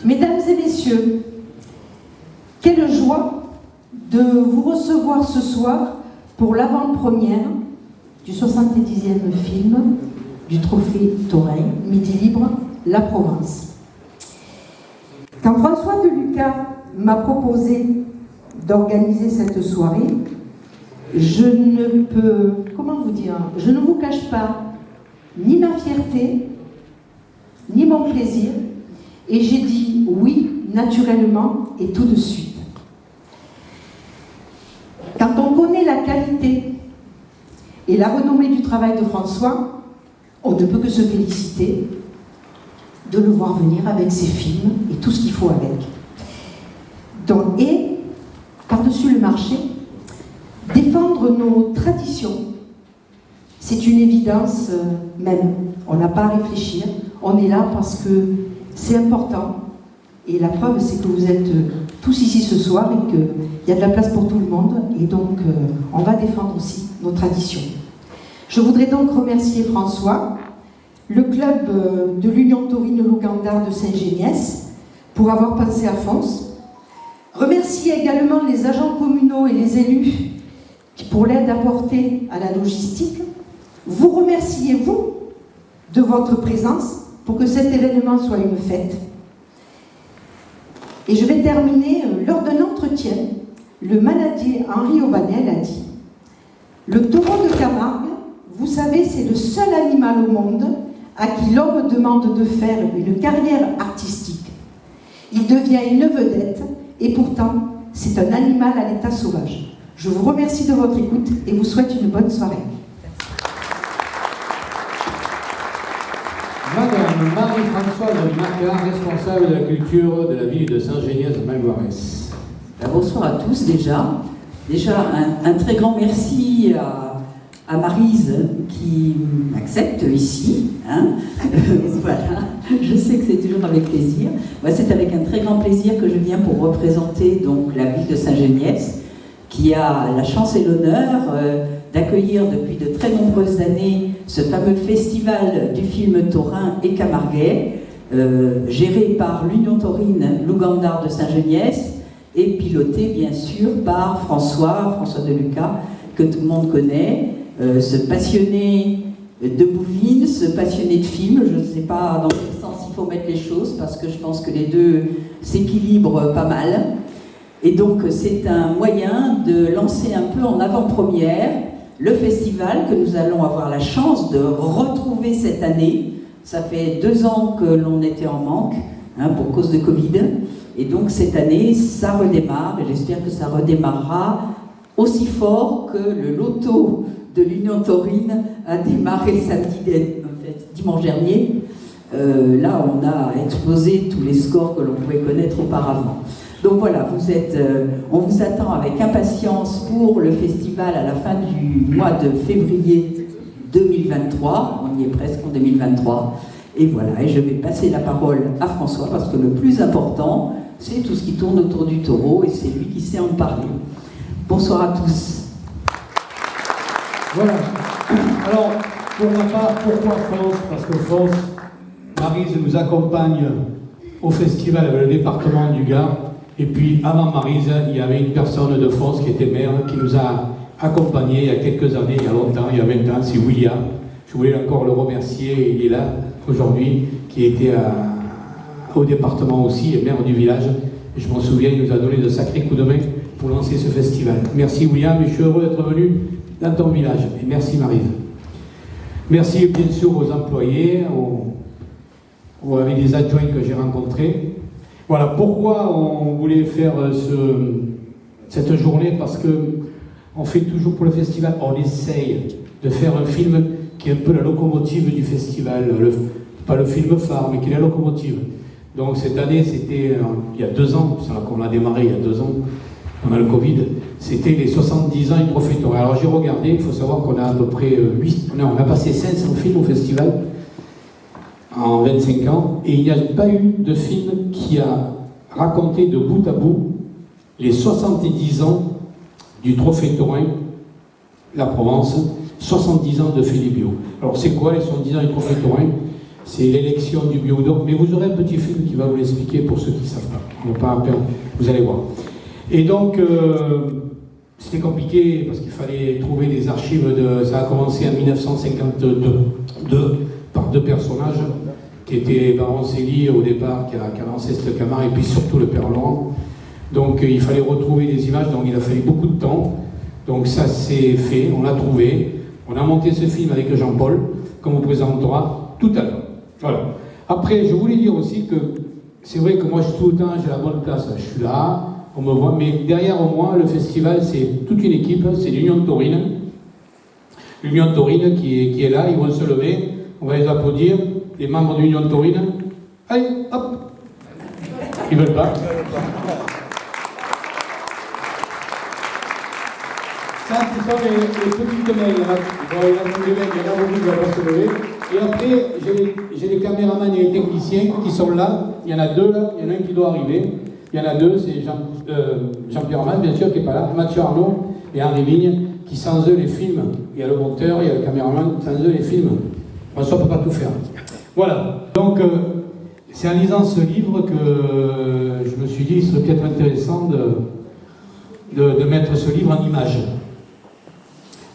Mesdames et messieurs, quelle joie de vous recevoir ce soir pour l'avant-première du 70e film du Trophée Taurin, Midi Libre, La Provence. Quand François Deluca m'a proposé d'organiser cette soirée, je ne peux, comment vous dire, je ne vous cache pas ni ma fierté, ni mon plaisir, et j'ai dit oui, naturellement, et tout de suite. Quand on connaît la qualité et la renommée du travail de François, on ne peut que se féliciter de le voir venir avec ses films et tout ce qu'il faut avec. Donc, et, par-dessus le marché, défendre nos traditions, c'est une évidence même. On n'a pas à réfléchir, on est là parce que c'est important. Et la preuve, c'est que vous êtes tous ici ce soir et qu'il y a de la place pour tout le monde. Et donc, on va défendre aussi nos traditions. Je voudrais donc remercier François, le club de l'Union Taurine Lougandard de Saint-Géniès, pour avoir pensé à Fons. Remercier également les agents communaux et les élus pour l'aide apportée à la logistique. Vous remerciez, vous, de votre présence pour que cet événement soit une fête. Et je vais terminer, lors d'un entretien, le manadier Henri Aubanel a dit « Le taureau de Camargue, vous savez, c'est le seul animal au monde à qui l'homme demande de faire une carrière artistique. Il devient une vedette et pourtant, c'est un animal à l'état sauvage. Je vous remercie de votre écoute et vous souhaite une bonne soirée. » Madame Marie-Françoise Macquart, responsable de la culture de la ville de Saint-Géniès-Malvoirès. Bonsoir à tous déjà. Déjà un très grand merci à Maryse qui m'accepte ici. Voilà, je sais que c'est toujours avec plaisir. Moi, c'est avec un très grand plaisir que je viens pour représenter donc la ville de Saint-Géniès, qui a la chance et l'honneur d'accueillir depuis de très nombreuses années ce fameux festival du film taurin et camarguais, géré par l'Union Taurine Lougandard de Saint-Géniès et piloté bien sûr par François Deluca, que tout le monde connaît, ce passionné de bouvines, ce passionné de films. Je ne sais pas dans quel sens il faut mettre les choses, parce que je pense que les deux s'équilibrent pas mal. Et donc c'est un moyen de lancer un peu en avant-première le festival que nous allons avoir la chance de retrouver cette année. Ça fait 2 ans que l'on était en manque pour cause de Covid. Et donc cette année, ça redémarre et j'espère que ça redémarrera aussi fort que le loto de l'Union Taurine a démarré dimanche dernier. Là, on a explosé tous les scores que l'on pouvait connaître auparavant. Donc voilà, on vous attend avec impatience pour le festival à la fin du mois de février 2023. On y est presque en 2023. Et voilà, et je vais passer la parole à François, parce que le plus important, c'est tout ce qui tourne autour du taureau, et c'est lui qui sait en parler. Bonsoir à tous. Voilà. Alors, pour ma part, pourquoi Fons? Parce que Fons, Maryse nous accompagne au festival avec le département du Gard. Et puis, avant Maryse, il y avait une personne de Fons qui était maire, qui nous a accompagnés il y a quelques années, il y a longtemps, il y a 20 ans, c'est William. Je voulais encore le remercier, il est là aujourd'hui, qui était au département aussi, et maire du village. Et je m'en souviens, il nous a donné de sacrés coups de main pour lancer ce festival. Merci William, et je suis heureux d'être venu dans ton village. Et merci Maryse. Merci bien sûr aux employés, avec les adjoints que j'ai rencontrés. Voilà pourquoi on voulait faire cette journée, parce que on fait toujours pour le festival, on essaye de faire un film qui est un peu la locomotive du festival, pas le film phare, mais qui est la locomotive. Donc cette année, c'était il y a 2 ans, qu'on a démarré il y a 2 ans, pendant le Covid, c'était les 70 ans du Trophée Taurin. Alors j'ai regardé, il faut savoir qu'on a à peu près on a passé 500 films au festival en 25 ans, et il n'y a pas eu de film qui a raconté de bout à bout les 70 ans du Trophée Taurin, la Provence, 70 ans de Philippe Bio. Alors c'est quoi les 70 ans du Trophée Taurin? c'est l'élection du Bio d'Or. Mais vous aurez un petit film qui va vous l'expliquer pour ceux qui ne savent pas. On va pas perdre, vous allez voir. Et donc, c'était compliqué parce qu'il fallait trouver des archives. Ça a commencé en 1952 par deux personnages qui étaient Baron Célie au départ, qui a lancé cette Camargue, et puis surtout le Père Laurent. Donc il fallait retrouver des images, donc il a fallu beaucoup de temps. Donc ça s'est fait, on l'a trouvé. On a monté ce film avec Jean-Paul, qu'on vous présentera tout à l'heure. Voilà. Après, je voulais dire aussi que c'est vrai que moi, tout le temps, j'ai la bonne place. Je suis là, on me voit, mais derrière moi, le festival, c'est toute une équipe, c'est l'Union Taurine. L'Union Taurine qui est là, ils vont se lever, on va les applaudir. Les membres de l'Union Taurine, allez, hop, ils veulent pas. Ça, ce sont les petites mails. Il y en a beaucoup qui vont pas se lever. Et après, j'ai les caméramans et les techniciens qui sont là. Il y en a deux là, il y en a un qui doit arriver. Il y en a deux, c'est Jean-Pierre Mas, bien sûr, qui n'est pas là, Mathieu Arnaud et Henri Vigne, qui sans eux les films. Il y a le monteur, il y a le caméraman, sans eux les films. François ne peut pas tout faire. Voilà. Donc, c'est en lisant ce livre que je me suis dit qu'il serait peut-être intéressant de mettre ce livre en image.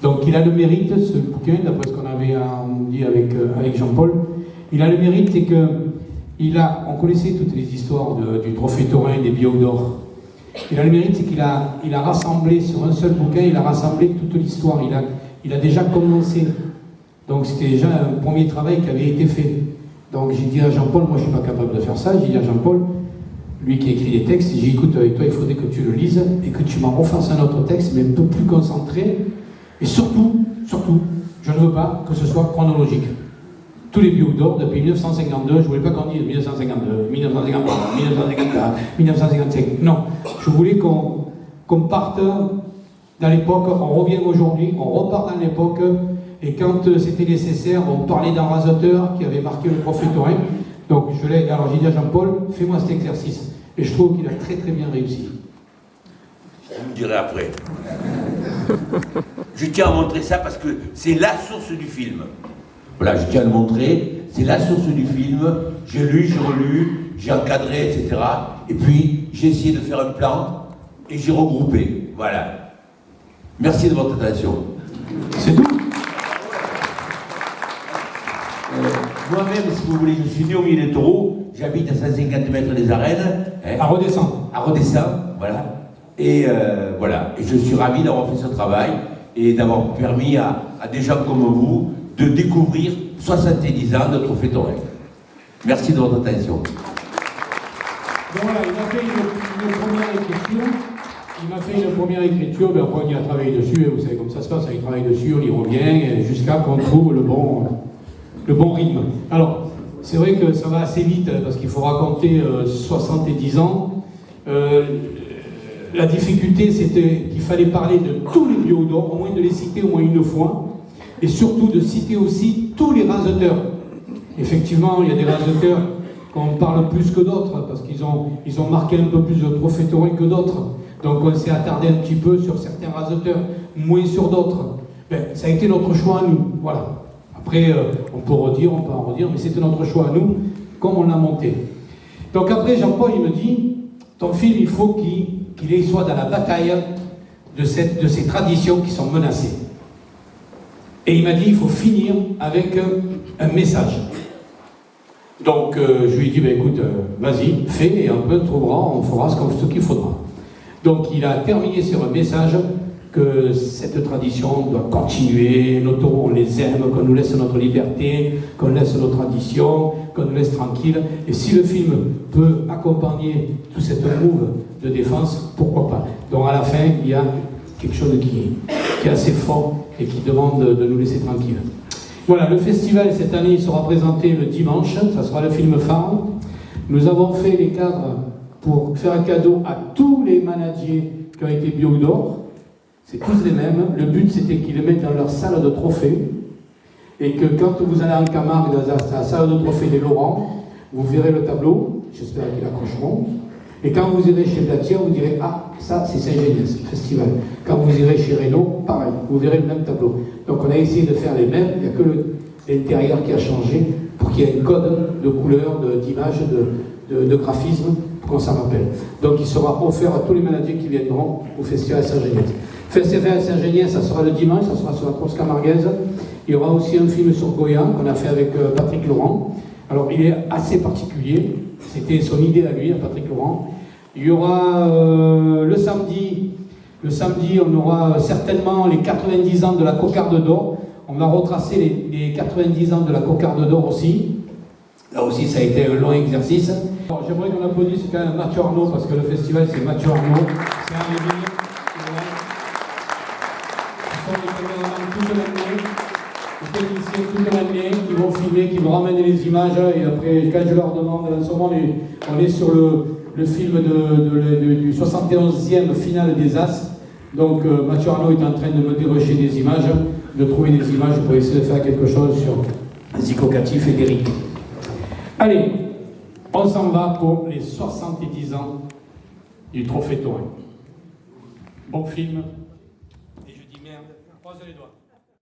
Donc il a le mérite, ce bouquin, d'après ce qu'on avait dit avec Jean-Paul, il a le mérite, c'est que on connaissait toutes les histoires du Trophée Taurin, des Bio d'Or. Il a le mérite, c'est qu'il a rassemblé sur un seul bouquin, il a rassemblé toute l'histoire, il a déjà commencé. Donc c'était déjà un premier travail qui avait été fait. Donc j'ai dit à Jean-Paul, moi je ne suis pas capable de faire ça, j'ai dit à Jean-Paul, lui qui écrit des textes, j'ai dit écoute, avec toi il faudrait que tu le lises et que tu m'en refasses un autre texte, mais un peu plus concentré. Et surtout, je ne veux pas que ce soit chronologique. Tous les Bio d'Or, depuis 1952, je ne voulais pas qu'on dise 1952, 1953, 1954, 1955. Non, je voulais qu'on parte dans l'époque, on revient aujourd'hui, on repart dans l'époque, et quand c'était nécessaire, on parlait d'un raseteur qui avait marqué le Trophée Taurin. Donc alors j'ai dit à Jean-Paul, fais-moi cet exercice. Et je trouve qu'il a très très bien réussi. Je vous le dirai après. Je tiens à montrer ça parce que c'est la source du film. Voilà, je tiens à le montrer, c'est la source du film. J'ai lu, j'ai relu, j'ai encadré, etc. Et puis, j'ai essayé de faire un plan et j'ai regroupé. Voilà. Merci de votre attention. C'est tout. Moi-même, si vous voulez, je suis né au milieu des taureaux. J'habite à 150 mètres des arènes. Hein, À Redescends. À Redescends, voilà. Et voilà, et je suis ravi d'avoir fait ce travail et d'avoir permis à des gens comme vous de découvrir 70 ans de Trophée Taurin. Merci de votre attention. Donc voilà, il m'a fait une première écriture. Il m'a fait une première écriture, ben après il a travaillé dessus, et vous savez comme ça se passe, il travaille dessus, on y revient, jusqu'à qu'on trouve le bon rythme. Alors, c'est vrai que ça va assez vite, parce qu'il faut raconter 70 ans. La difficulté, c'était qu'il fallait parler de tous les Bio d'Or, au moins de les citer au moins une fois, et surtout de citer aussi tous les raseteurs. Effectivement, il y a des raseteurs qu'on parle plus que d'autres, parce qu'ils ont marqué un peu plus de Trophée Taurin que d'autres. Donc on s'est attardé un petit peu sur certains raseteurs, moins sur d'autres. Ben, ça a été notre choix à nous, voilà. Après, on peut en redire, mais c'était notre choix à nous, comme on l'a monté. Donc après, Jean-Paul, il me dit, ton film, il faut qu'il soit dans la bataille de ces traditions qui sont menacées. Et il m'a dit, il faut finir avec un message. Donc je lui ai dit, ben, écoute, vas-y, fais, et un peu on fera ce qu'il faudra. Donc il a terminé sur un message que cette tradition doit continuer, nos taureaux, on les aime, qu'on nous laisse notre liberté, qu'on laisse nos traditions, qu'on nous laisse tranquille. Et si le film peut accompagner toute cette move de défense, pourquoi pas. Donc à la fin, il y a quelque chose qui est assez fort et qui demande de nous laisser tranquille. Voilà, le festival cette année sera présenté le dimanche, ça sera le film phare. Nous avons fait les cadres pour faire un cadeau à tous les managers qui ont été Bio d'Or. C'est tous les mêmes. Le but, c'était qu'ils les mettent dans leur salle de trophée. Et que quand vous allez en Camargue, dans la salle de trophée des Laurents, vous verrez le tableau. J'espère qu'ils l'accrocheront. Et quand vous irez chez Blatière, vous direz, ah, ça, c'est Saint-Géniès, le festival. Quand vous irez chez Reynaud, pareil, vous verrez le même tableau. Donc on a essayé de faire les mêmes. Il n'y a que l'intérieur qui a changé pour qu'il y ait un code de couleur, d'image, de graphisme, pour qu'on s'en rappelle. Donc il sera offert à tous les managers qui viendront au Festival Saint-Géniès. Festival Saint-Géniès, ça sera le dimanche, ça sera sur la course camarguaise. Il y aura aussi un film sur Goya qu'on a fait avec Patrick Laurent. Alors il est assez particulier, c'était son idée à lui, à Patrick Laurent. Il y aura le samedi, on aura certainement les 90 ans de la Cocarde d'Or. On va retracer les 90 ans de la Cocarde d'Or aussi. Là aussi, ça a été un long exercice. J'aimerais qu'on applaudisse quand même Mathieu Arnaud, parce que le festival, c'est Mathieu Arnaud. C'est un réveil. Ce sont les caméramans toute l'année, les techniciens toute l'année qui vont filmer, qui vont ramener les images. Et après, quand je leur demande, en ce moment, on est sur le film du 71e finale des As. Donc Mathieu Arnaud est en train de me dérocher des images, de trouver des images pour essayer de faire quelque chose sur Zico Catif et d'Éric. Allez, on s'en va pour les 70 ans du Trophée Taurin. Bon film.